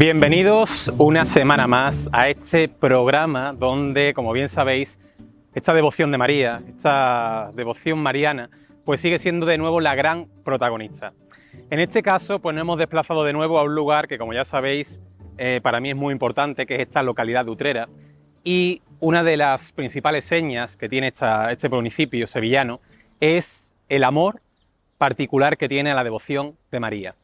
Bienvenidos una semana más a este programa donde, como bien sabéis, esta devoción de María, esta devoción mariana, pues sigue siendo de nuevo la gran protagonista. En este caso, pues nos hemos desplazado de nuevo a un lugar que, como ya sabéis, para mí es muy importante, que es esta localidad de Utrera. Y una de las principales señas que tiene este municipio sevillano es el amor particular que tiene a la devoción de María.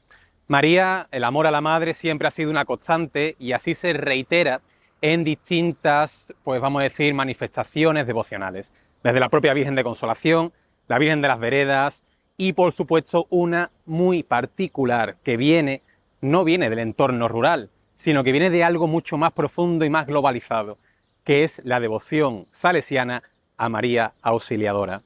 María, el amor a la Madre, siempre ha sido una constante y así se reitera en distintas, pues vamos a decir, manifestaciones devocionales. Desde la propia Virgen de Consolación, la Virgen de las Veredas y, por supuesto, una muy particular que no viene del entorno rural, sino que viene de algo mucho más profundo y más globalizado, que es la devoción salesiana a María Auxiliadora.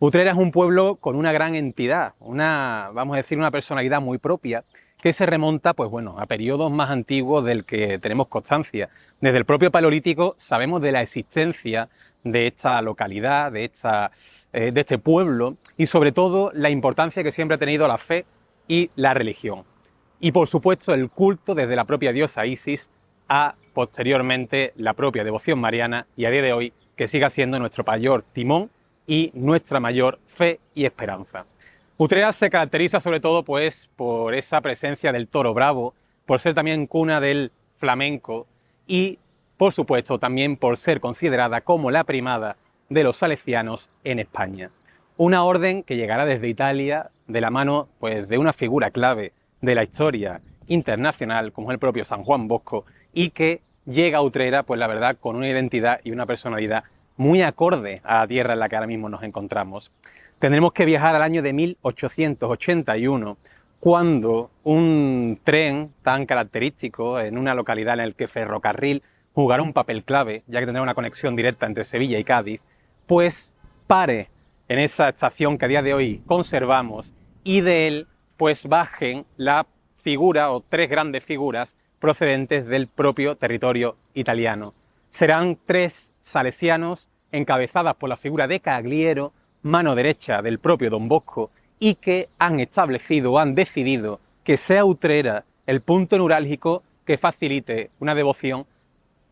Utrera es un pueblo con una gran entidad, vamos a decir, una personalidad muy propia, que se remonta, pues bueno, a periodos más antiguos del que tenemos constancia. Desde el propio Paleolítico sabemos de la existencia de esta localidad, de este pueblo, y sobre todo la importancia que siempre ha tenido la fe y la religión. Y por supuesto el culto desde la propia diosa Isis a posteriormente la propia devoción mariana y a día de hoy que siga siendo nuestro mayor timón y nuestra mayor fe y esperanza. Utrera se caracteriza sobre todo pues por esa presencia del toro bravo, por ser también cuna del flamenco y por supuesto también por ser considerada como la primada de los salesianos en España. Una orden que llegará desde Italia de la mano pues de una figura clave de la historia internacional como es el propio San Juan Bosco y que llega a Utrera pues la verdad con una identidad y una personalidad muy acorde a la tierra en la que ahora mismo nos encontramos. Tendremos que viajar al año de 1881, cuando un tren tan característico en una localidad en la que ferrocarril jugará un papel clave, ya que tendrá una conexión directa entre Sevilla y Cádiz, pues pare en esa estación que a día de hoy conservamos y de él pues bajen la figura o tres grandes figuras procedentes del propio territorio italiano. Serán tres salesianos encabezadas por la figura de Cagliero, mano derecha del propio Don Bosco, y que han decidido que sea Utrera el punto neurálgico que facilite una devoción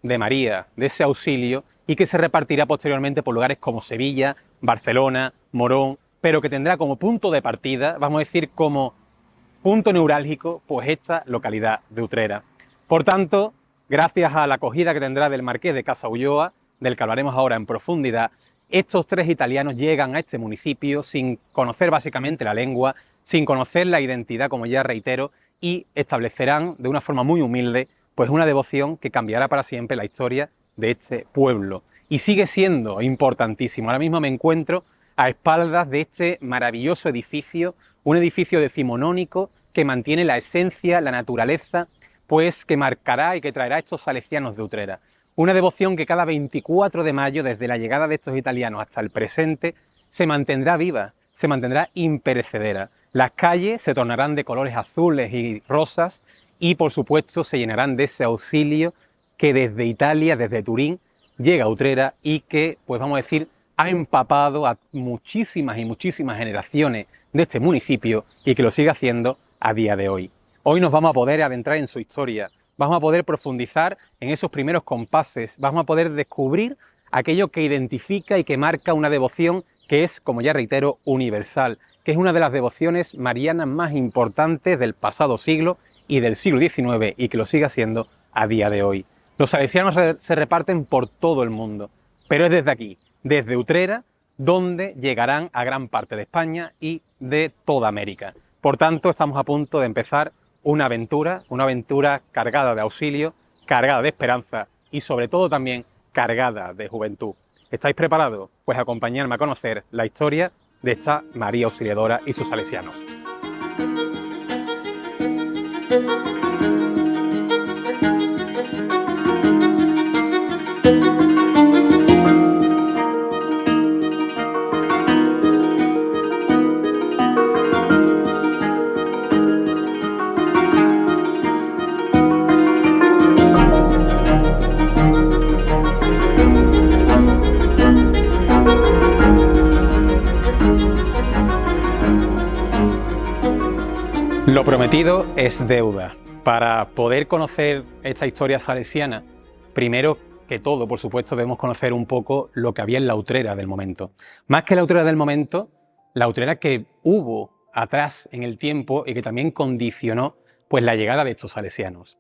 de María, de ese auxilio, y que se repartirá posteriormente por lugares como Sevilla, Barcelona, Morón, pero que tendrá como punto de partida, vamos a decir como punto neurálgico, pues esta localidad de Utrera. Por tanto, gracias a la acogida que tendrá del Marqués de Casa Ulloa, del que hablaremos ahora en profundidad, estos tres italianos llegan a este municipio sin conocer básicamente la lengua, sin conocer la identidad, como ya reitero, y establecerán de una forma muy humilde pues una devoción que cambiará para siempre la historia de este pueblo. Y sigue siendo importantísimo. Ahora mismo me encuentro a espaldas de este maravilloso edificio, un edificio decimonónico que mantiene la esencia, la naturaleza, pues que marcará y que traerá a estos salesianos de Utrera. Una devoción que cada 24 de mayo, desde la llegada de estos italianos hasta el presente, se mantendrá viva, se mantendrá imperecedera. Las calles se tornarán de colores azules y rosas y, por supuesto, se llenarán de ese auxilio que desde Italia, desde Turín, llega a Utrera y que, pues vamos a decir, ha empapado a muchísimas y muchísimas generaciones de este municipio y que lo sigue haciendo a día de hoy. Hoy nos vamos a poder adentrar en su historia, vamos a poder profundizar en esos primeros compases, vamos a poder descubrir aquello que identifica y que marca una devoción que es, como ya reitero, universal, que es una de las devociones marianas más importantes del pasado siglo y del siglo XIX y que lo sigue siendo a día de hoy. Los salesianos se reparten por todo el mundo, pero es desde aquí, desde Utrera, donde llegarán a gran parte de España y de toda América. Por tanto, estamos a punto de empezar una aventura cargada de auxilio, cargada de esperanza y sobre todo también cargada de juventud. ¿Estáis preparados? Pues acompañadme a conocer la historia de esta María Auxiliadora y sus salesianos. Lo prometido es deuda. para poder conocer esta historia salesiana, primero que todo, por supuesto, debemos conocer un poco lo que había en la Utrera del momento. Más que la Utrera del momento, la Utrera que hubo atrás en el tiempo y que también condicionó pues la llegada de estos salesianos.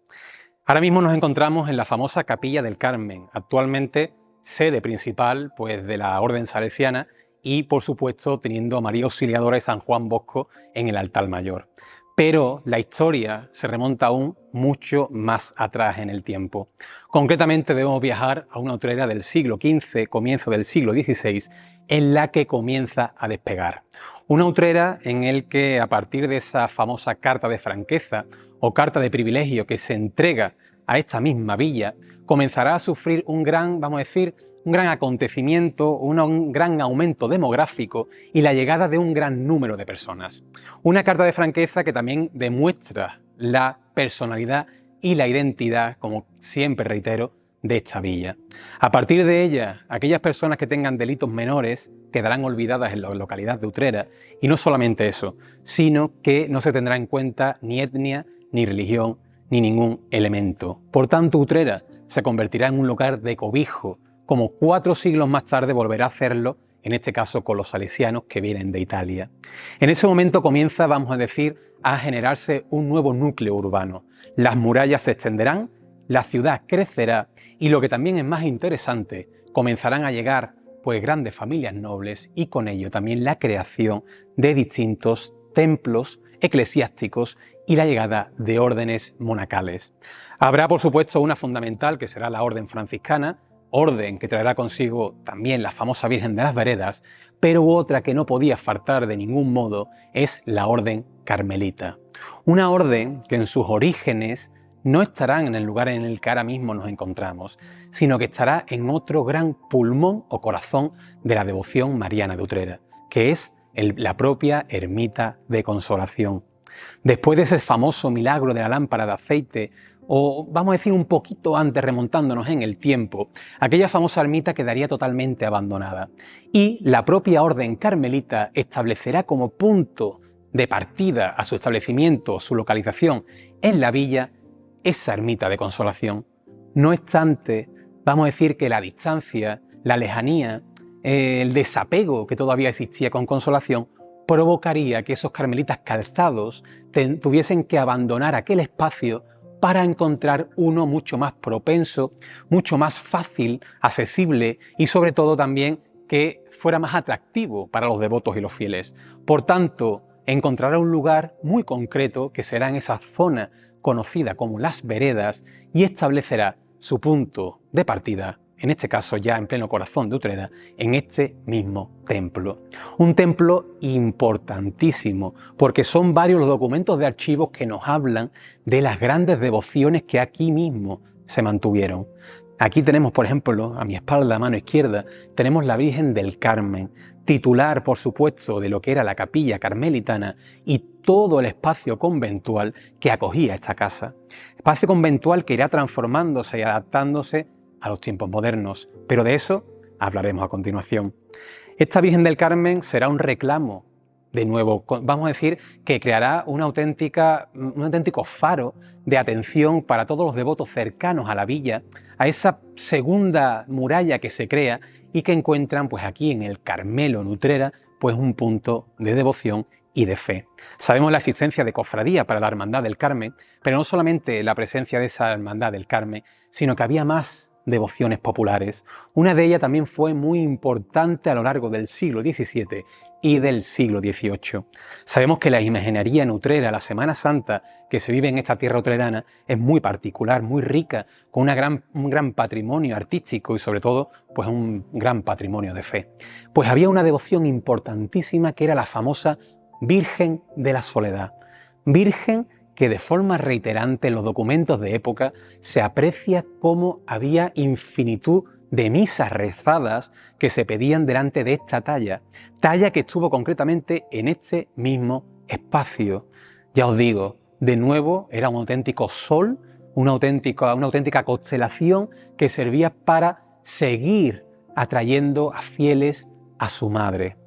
Ahora mismo nos encontramos en la famosa Capilla del Carmen, actualmente sede principal pues, de la Orden Salesiana y, por supuesto, teniendo a María Auxiliadora y San Juan Bosco en el altar mayor. Pero la historia se remonta aún mucho más atrás en el tiempo. Concretamente debemos viajar a una Utrera del siglo XV, comienzo del siglo XVI, en la que comienza a despegar. Una Utrera en el que, a partir de esa famosa carta de franqueza o carta de privilegio que se entrega a esta misma villa, comenzará a sufrir un gran, vamos a decir, un gran acontecimiento, un gran aumento demográfico y la llegada de un gran número de personas. Una carta de franqueza que también demuestra la personalidad y la identidad, como siempre reitero, de esta villa. A partir de ella, aquellas personas que tengan delitos menores quedarán olvidadas en la localidad de Utrera, y no solamente eso, sino que no se tendrá en cuenta ni etnia, ni religión, ni ningún elemento. Por tanto, Utrera se convertirá en un lugar de cobijo, como 4 siglos más tarde volverá a hacerlo, en este caso con los salesianos que vienen de Italia. En ese momento comienza, vamos a decir, a generarse un nuevo núcleo urbano. Las murallas se extenderán, la ciudad crecerá y, lo que también es más interesante, comenzarán a llegar pues grandes familias nobles y con ello también la creación de distintos templos eclesiásticos y la llegada de órdenes monacales. Habrá, por supuesto, una fundamental que será la orden franciscana, orden que traerá consigo también la famosa Virgen de las Veredas, pero otra que no podía faltar de ningún modo es la orden carmelita. Una orden que en sus orígenes no estarán en el lugar en el que ahora mismo nos encontramos, sino que estará en otro gran pulmón o corazón de la devoción mariana de Utrera, que es la propia ermita de Consolación. Después de ese famoso milagro de la lámpara de aceite, o vamos a decir un poquito antes, remontándonos en el tiempo, aquella famosa ermita quedaría totalmente abandonada y la propia orden carmelita establecerá como punto de partida a su establecimiento, su localización en la villa, esa ermita de Consolación. No obstante, vamos a decir que la distancia, la lejanía, el desapego que todavía existía con Consolación provocaría que esos carmelitas calzados tuviesen que abandonar aquel espacio para encontrar uno mucho más propenso, mucho más fácil, accesible y sobre todo también que fuera más atractivo para los devotos y los fieles. Por tanto, encontrará un lugar muy concreto que será en esa zona conocida como Las Veredas y establecerá su punto de partida, en este caso ya en pleno corazón de Utrera, en este mismo templo. Un templo importantísimo, porque son varios los documentos de archivos que nos hablan de las grandes devociones que aquí mismo se mantuvieron. Aquí tenemos, por ejemplo, a mi espalda, a mano izquierda, tenemos la Virgen del Carmen, titular, por supuesto, de lo que era la capilla carmelitana y todo el espacio conventual que acogía esta casa. Espacio conventual que irá transformándose y adaptándose a los tiempos modernos, pero de eso hablaremos a continuación. Esta Virgen del Carmen será un reclamo, de nuevo, vamos a decir, que creará un auténtico faro de atención para todos los devotos cercanos a la villa, a esa segunda muralla que se crea y que encuentran pues aquí en el Carmelo, en Utrera, pues un punto de devoción y de fe. Sabemos la existencia de cofradía para la Hermandad del Carmen, pero no solamente la presencia de esa Hermandad del Carmen, sino que había más devociones populares. Una de ellas también fue muy importante a lo largo del siglo XVII y del siglo XVIII. Sabemos que la imaginería en Utrera, la Semana Santa que se vive en esta tierra utrerana, es muy particular, muy rica, con un gran patrimonio artístico y sobre todo pues un gran patrimonio de fe. Pues había una devoción importantísima que era la famosa Virgen de la Soledad. Virgen que de forma reiterante en los documentos de época se aprecia cómo había infinitud de misas rezadas que se pedían delante de esta talla que estuvo concretamente en este mismo espacio. Ya os digo, de nuevo era un auténtico sol, una auténtica constelación que servía para seguir atrayendo a fieles a su madre.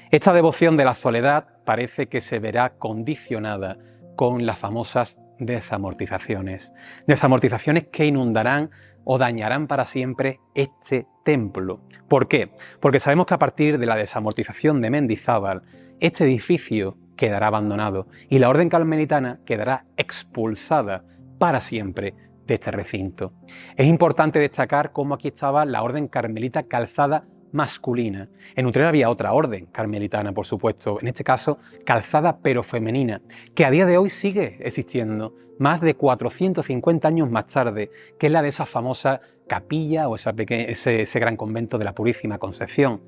Esta devoción de la soledad parece que se verá condicionada con las famosas desamortizaciones. Desamortizaciones que inundarán o dañarán para siempre este templo. ¿Por qué? Porque sabemos que a partir de la desamortización de Mendizábal, este edificio quedará abandonado y la orden carmelitana quedará expulsada para siempre de este recinto. Es importante destacar cómo aquí estaba la orden carmelita calzada masculina. En Utrera había otra orden carmelitana, por supuesto, en este caso calzada pero femenina, que a día de hoy sigue existiendo, más de 450 años más tarde, que es la de esa famosa capilla o ese gran convento de la Purísima Concepción.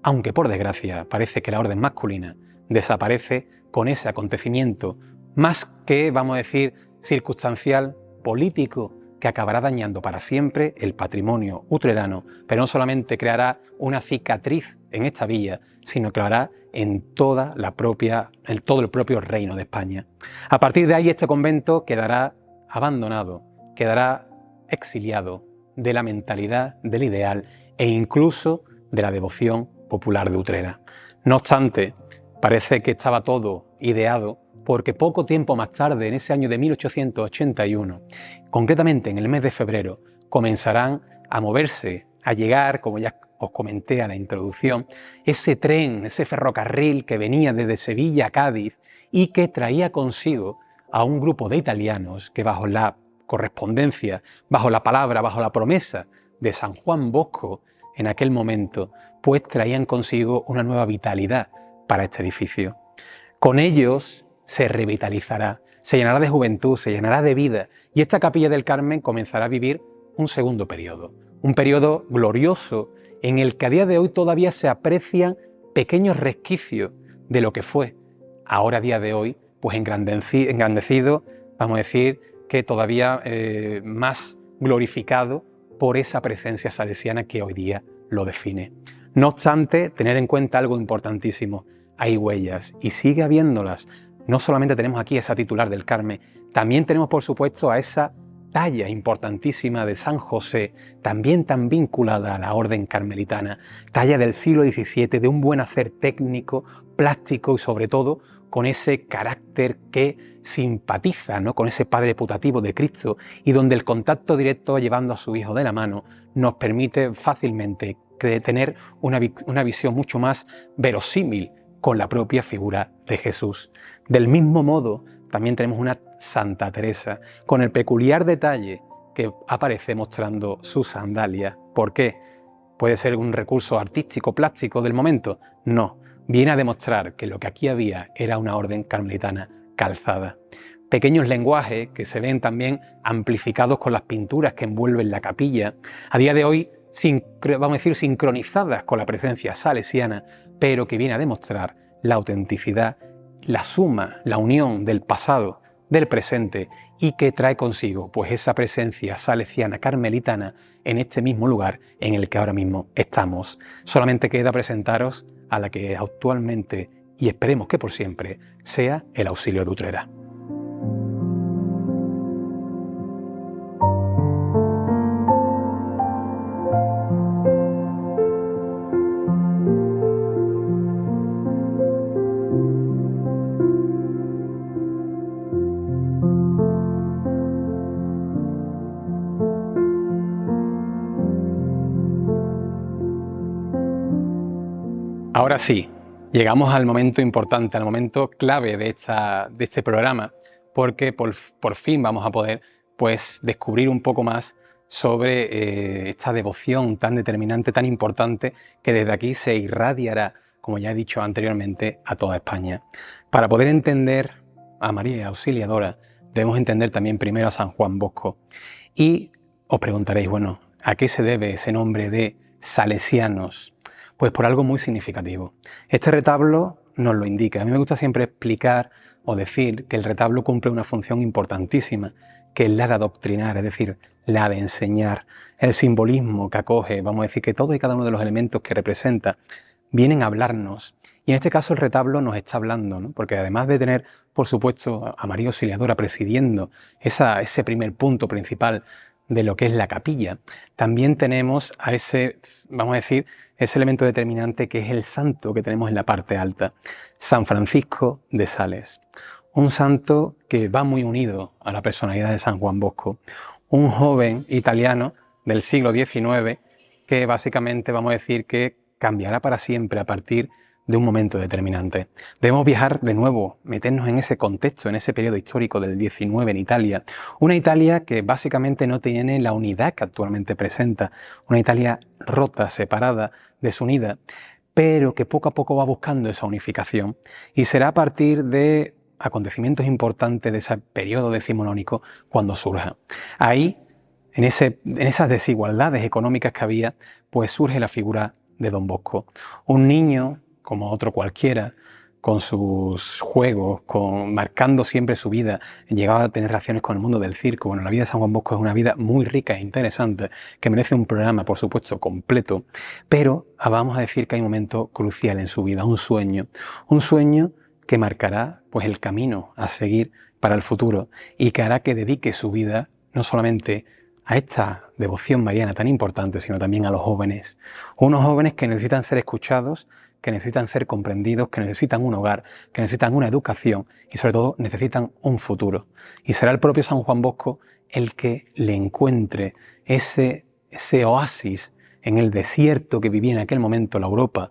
Aunque por desgracia parece que la orden masculina desaparece con ese acontecimiento más que, vamos a decir, circunstancial, político, que acabará dañando para siempre el patrimonio utrerano, pero no solamente creará una cicatriz en esta villa, sino que lo hará en todo el propio reino de España. A partir de ahí este convento quedará abandonado, quedará exiliado de la mentalidad, del ideal e incluso de la devoción popular de Utrera. No obstante, parece que estaba todo ideado porque poco tiempo más tarde, en ese año de 1881, concretamente en el mes de febrero, comenzarán a moverse, a llegar, como ya os comenté a la introducción, ese tren, ese ferrocarril que venía desde Sevilla a Cádiz y que traía consigo a un grupo de italianos que bajo la correspondencia, bajo la palabra, bajo la promesa de San Juan Bosco en aquel momento, pues traían consigo una nueva vitalidad para este edificio. Con ellos se revitalizará, se llenará de juventud, se llenará de vida y esta Capilla del Carmen comenzará a vivir un segundo periodo, un periodo glorioso en el que a día de hoy todavía se aprecian pequeños resquicios de lo que fue. Ahora a día de hoy, pues engrandecido, vamos a decir que todavía más glorificado por esa presencia salesiana que hoy día lo define. No obstante, tener en cuenta algo importantísimo, hay huellas y sigue habiéndolas. No solamente tenemos aquí a esa titular del Carmen, también tenemos por supuesto a esa talla importantísima de San José, también tan vinculada a la orden carmelitana, talla del siglo XVII, de un buen hacer técnico, plástico y sobre todo con ese carácter que simpatiza, ¿no?, con ese Padre putativo de Cristo y donde el contacto directo llevando a su Hijo de la mano nos permite fácilmente tener una visión mucho más verosímil con la propia figura de Jesús. Del mismo modo, también tenemos una Santa Teresa, con el peculiar detalle que aparece mostrando sus sandalias. ¿Por qué? ¿Puede ser un recurso artístico, plástico del momento? No, viene a demostrar que lo que aquí había era una orden carmelitana calzada. Pequeños lenguajes que se ven también amplificados con las pinturas que envuelven la capilla, a día de hoy, vamos a decir, sincronizadas con la presencia salesiana, pero que viene a demostrar la autenticidad, la suma, la unión del pasado, del presente y que trae consigo pues esa presencia salesiana carmelitana en este mismo lugar en el que ahora mismo estamos. Solamente queda presentaros a la que actualmente, y esperemos que por siempre, sea el Auxilio de Utrera. Ahora sí, llegamos al momento importante, al momento clave de este programa, porque por fin vamos a poder pues, descubrir un poco más sobre esta devoción tan determinante, tan importante, que desde aquí se irradiará, como ya he dicho anteriormente, a toda España. Para poder entender a María Auxiliadora, debemos entender también primero a San Juan Bosco. Y os preguntaréis, bueno, ¿a qué se debe ese nombre de salesianos? Pues por algo muy significativo. Este retablo nos lo indica. A mí me gusta siempre explicar o decir que el retablo cumple una función importantísima, que es la de adoctrinar, es decir, la de enseñar. El simbolismo que acoge, vamos a decir que todos y cada uno de los elementos que representa vienen a hablarnos. Y en este caso el retablo nos está hablando, ¿no? Porque además de tener, por supuesto, a María Auxiliadora presidiendo ese primer punto principal de lo que es la capilla, también tenemos a ese, vamos a decir, ese elemento determinante que es el santo que tenemos en la parte alta, San Francisco de Sales. un santo que va muy unido a la personalidad de San Juan Bosco, un joven italiano del siglo XIX que básicamente vamos a decir que cambiará para siempre a partir de un momento determinante. Debemos viajar de nuevo, meternos en ese contexto, en ese periodo histórico del XIX en Italia, una Italia que básicamente no tiene la unidad que actualmente presenta, una Italia rota, separada, desunida, pero que poco a poco va buscando esa unificación, y será a partir de acontecimientos importantes de ese periodo decimonónico cuando surja. Ahí, en esas desigualdades económicas que había, pues surge la figura de Don Bosco, un niño como otro cualquiera, con sus juegos, marcando siempre su vida, llegaba a tener relaciones con el mundo del circo. Bueno, la vida de San Juan Bosco es una vida muy rica e interesante, que merece un programa, por supuesto, completo, pero vamos a decir que hay un momento crucial en su vida, un sueño que marcará pues el camino a seguir para el futuro y que hará que dedique su vida no solamente a esta devoción mariana tan importante, sino también a los jóvenes. Unos jóvenes que necesitan ser escuchados, que necesitan ser comprendidos, que necesitan un hogar, que necesitan una educación y sobre todo necesitan un futuro. Y será el propio San Juan Bosco el que le encuentre ese oasis en el desierto que vivía en aquel momento la Europa,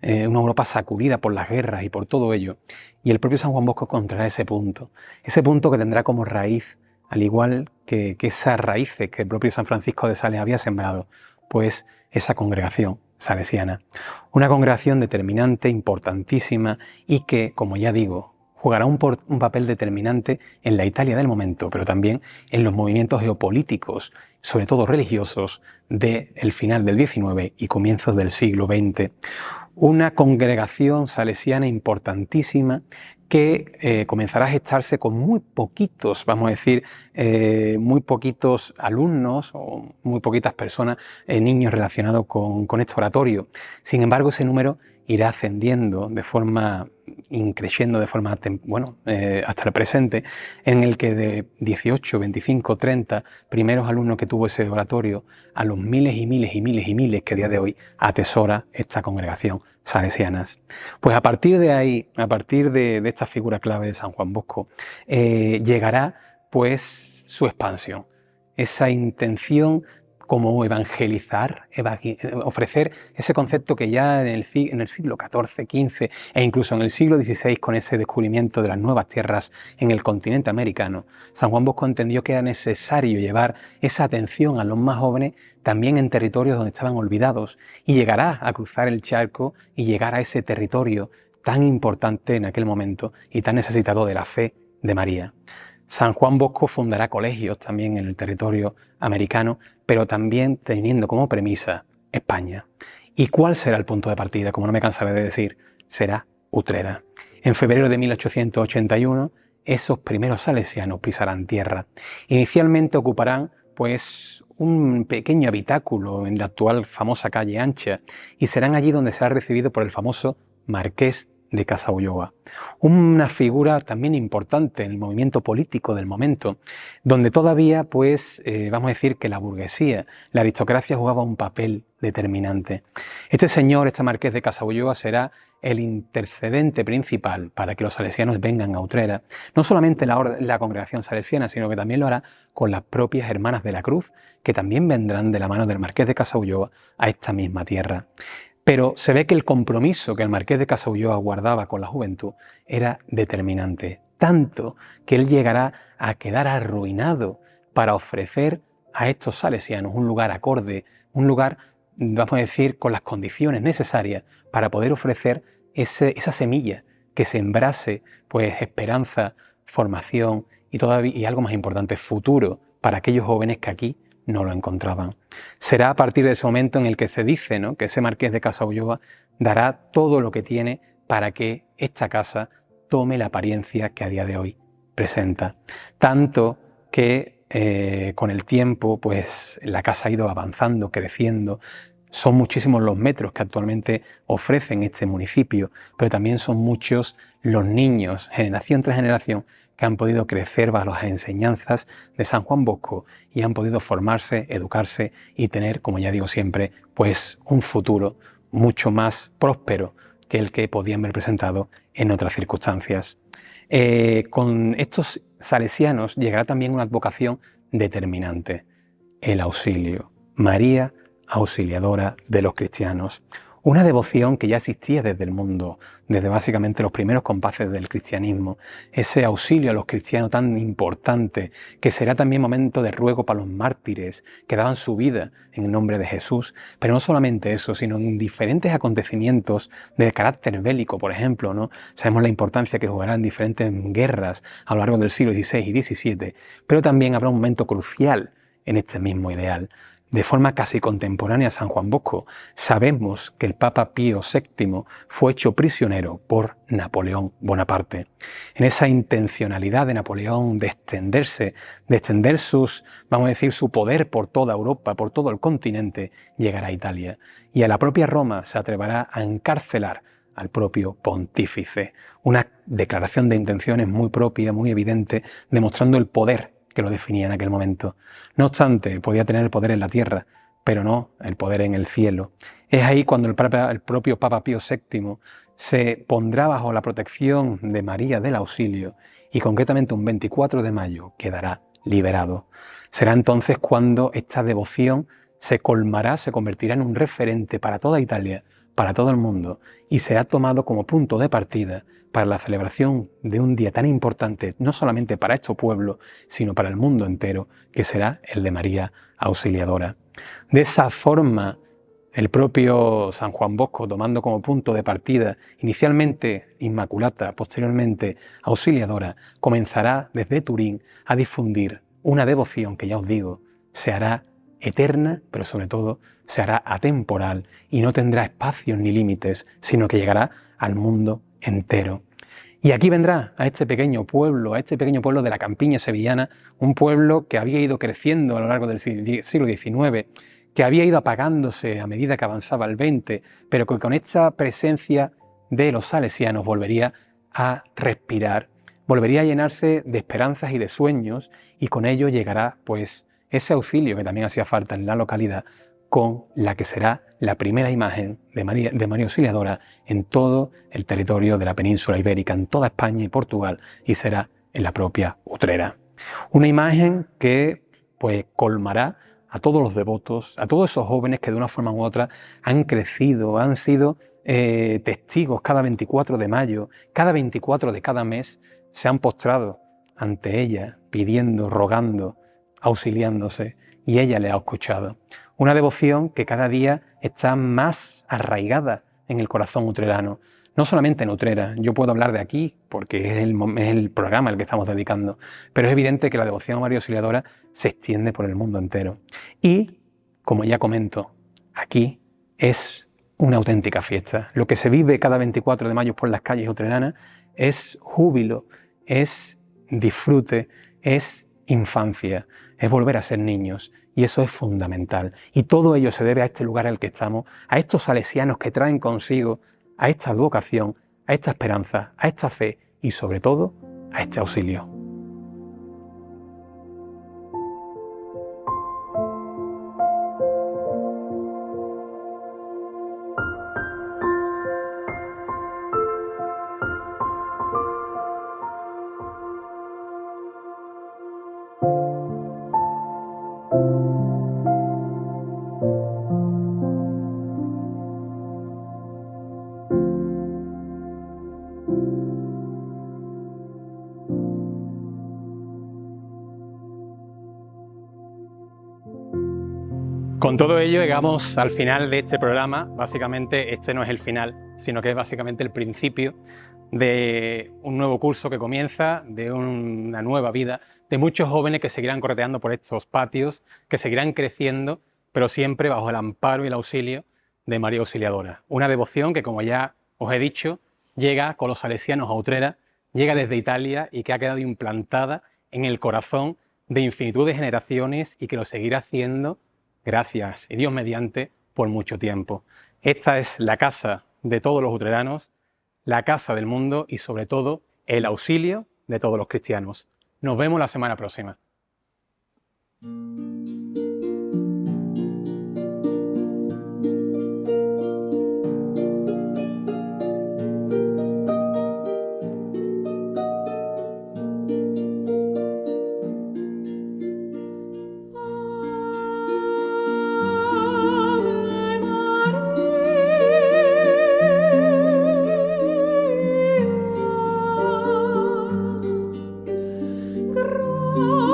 una Europa sacudida por las guerras y por todo ello. Y el propio San Juan Bosco encontrará ese punto que tendrá como raíz, al igual que esas raíces que el propio San Francisco de Sales había sembrado, pues esa congregación salesiana. Una congregación determinante, importantísima y que, como ya digo, jugará un papel determinante en la Italia del momento, pero también en los movimientos geopolíticos, sobre todo religiosos, del final del XIX y comienzos del siglo XX. Una congregación salesiana importantísima que comenzará a gestarse con muy poquitos, vamos a decir, muy poquitos alumnos o muy poquitas personas, niños relacionados con este oratorio. Sin embargo, ese número irá ascendiendo de forma, increciendo de forma, hasta el presente, en el que de 18, 25, 30 primeros alumnos que tuvo ese oratorio a los miles y miles y miles y miles que a día de hoy atesora esta congregación salesianas. Pues a partir de ahí, a partir de esta figura clave de San Juan Bosco, llegará pues su expansión, esa intención como evangelizar, ofrecer ese concepto que ya en el siglo XIV, XV e incluso en el siglo XVI, con ese descubrimiento de las nuevas tierras en el continente americano, San Juan Bosco entendió que era necesario llevar esa atención a los más jóvenes también en territorios donde estaban olvidados, y llegará a cruzar el charco y llegar a ese territorio tan importante en aquel momento y tan necesitado de la fe de María. San Juan Bosco fundará colegios también en el territorio americano, pero también teniendo como premisa España. ¿Y cuál será el punto de partida? Como no me cansaré de decir, será Utrera. En febrero de 1881, esos primeros salesianos pisarán tierra. Inicialmente ocuparán pues un pequeño habitáculo en la actual famosa calle Ancha, y serán allí donde será recibido por el famoso Marqués de Casaulloa, una figura también importante en el movimiento político del momento, donde todavía, pues, vamos a decir que la burguesía, la aristocracia jugaba un papel determinante. Este señor, este Marqués de Casaulloa, será el intercedente principal para que los salesianos vengan a Utrera, no solamente la congregación salesiana, sino que también lo hará con las propias Hermanas de la Cruz, que también vendrán de la mano del Marqués de Casaulloa a esta misma tierra. Pero se ve que el compromiso que el Marqués de Casaulloa guardaba con la juventud era determinante, tanto que él llegará a quedar arruinado para ofrecer a estos salesianos un lugar acorde, un lugar, vamos a decir, con las condiciones necesarias para poder ofrecer esa semilla que sembrase pues esperanza, formación y algo más importante, futuro para aquellos jóvenes que aquí no lo encontraban. Será a partir de ese momento en el que se dice, ¿no?, que ese Marqués de Casaulloa dará todo lo que tiene para que esta casa tome la apariencia que a día de hoy presenta. Tanto que con el tiempo pues la casa ha ido avanzando, creciendo. Son muchísimos los metros que actualmente ofrecen este municipio, pero también son muchos los niños, generación tras generación, que han podido crecer bajo las enseñanzas de San Juan Bosco y han podido formarse, educarse y tener, como ya digo siempre, pues un futuro mucho más próspero que el que podían haber presentado en otras circunstancias. Con estos salesianos llegará también una advocación determinante, el auxilio. María, auxiliadora de los cristianos. Una devoción que ya existía desde el mundo, desde básicamente los primeros compases del cristianismo. Ese auxilio a los cristianos tan importante, que será también momento de ruego para los mártires que daban su vida en el nombre de Jesús. Pero no solamente eso, sino en diferentes acontecimientos de carácter bélico, por ejemplo, ¿no? Sabemos la importancia que jugará en diferentes guerras a lo largo del siglo XVI y XVII, pero también habrá un momento crucial en este mismo ideal. De forma casi contemporánea a San Juan Bosco, sabemos que el Papa Pío VII fue hecho prisionero por Napoleón Bonaparte. En esa intencionalidad de Napoleón de extenderse, de extender vamos a decir, su poder por toda Europa, por todo el continente, llegará a Italia. Y a la propia Roma se atreverá a encarcelar al propio pontífice. Una declaración de intenciones muy propia, muy evidente, demostrando el poder que lo definía en aquel momento. No obstante, podía tener el poder en la tierra, pero no el poder en el cielo. Es ahí cuando el propio Papa Pío VII se pondrá bajo la protección de María del Auxilio y concretamente un 24 de mayo quedará liberado. Será entonces cuando esta devoción se colmará, se convertirá en un referente para toda Italia, para todo el mundo, y será tomado como punto de partida para la celebración de un día tan importante, no solamente para este pueblo, sino para el mundo entero, que será el de María Auxiliadora. De esa forma, el propio San Juan Bosco, tomando como punto de partida inicialmente Inmaculata, posteriormente Auxiliadora, comenzará desde Turín a difundir una devoción que, ya os digo, se hará eterna, pero sobre todo se hará atemporal y no tendrá espacios ni límites, sino que llegará al mundo entero. Y aquí vendrá a este pequeño pueblo de la campiña sevillana, un pueblo que había ido creciendo a lo largo del siglo XIX, que había ido apagándose a medida que avanzaba el XX, pero que con esta presencia de los salesianos volvería a respirar, volvería a llenarse de esperanzas y de sueños, y con ello llegará pues ese auxilio que también hacía falta en la localidad, con la que será la primera imagen de María Auxiliadora en todo el territorio de la península ibérica, en toda España y Portugal, y será en la propia Utrera. Una imagen que pues colmará a todos los devotos, a todos esos jóvenes que de una forma u otra han crecido, han sido testigos cada 24 de mayo, cada 24 de cada mes, se han postrado ante ella, pidiendo, rogando, auxiliándose, y ella le ha escuchado. Una devoción que cada día está más arraigada en el corazón utrerano. No solamente en Utrera, yo puedo hablar de aquí porque es el programa al que estamos dedicando, pero es evidente que la devoción a María Auxiliadora se extiende por el mundo entero. Y, como ya comento, aquí es una auténtica fiesta. Lo que se vive cada 24 de mayo por las calles utreranas es júbilo, es disfrute, es infancia, es volver a ser niños, y eso es fundamental. Y todo ello se debe a este lugar al que estamos, a estos salesianos que traen consigo a esta advocación, a esta esperanza, a esta fe y sobre todo a este auxilio. Con todo ello llegamos al final de este programa. Básicamente este no es el final, sino que es básicamente el principio de un nuevo curso que comienza, de una nueva vida, de muchos jóvenes que seguirán correteando por estos patios, que seguirán creciendo, pero siempre bajo el amparo y el auxilio de María Auxiliadora. Una devoción que, como ya os he dicho, llega con los salesianos a Utrera, llega desde Italia y que ha quedado implantada en el corazón de infinitud de generaciones y que lo seguirá haciendo, gracias y Dios mediante, por mucho tiempo. Esta es la casa de todos los utreranos, la casa del mundo y sobre todo el auxilio de todos los cristianos. Nos vemos la semana próxima. Grazie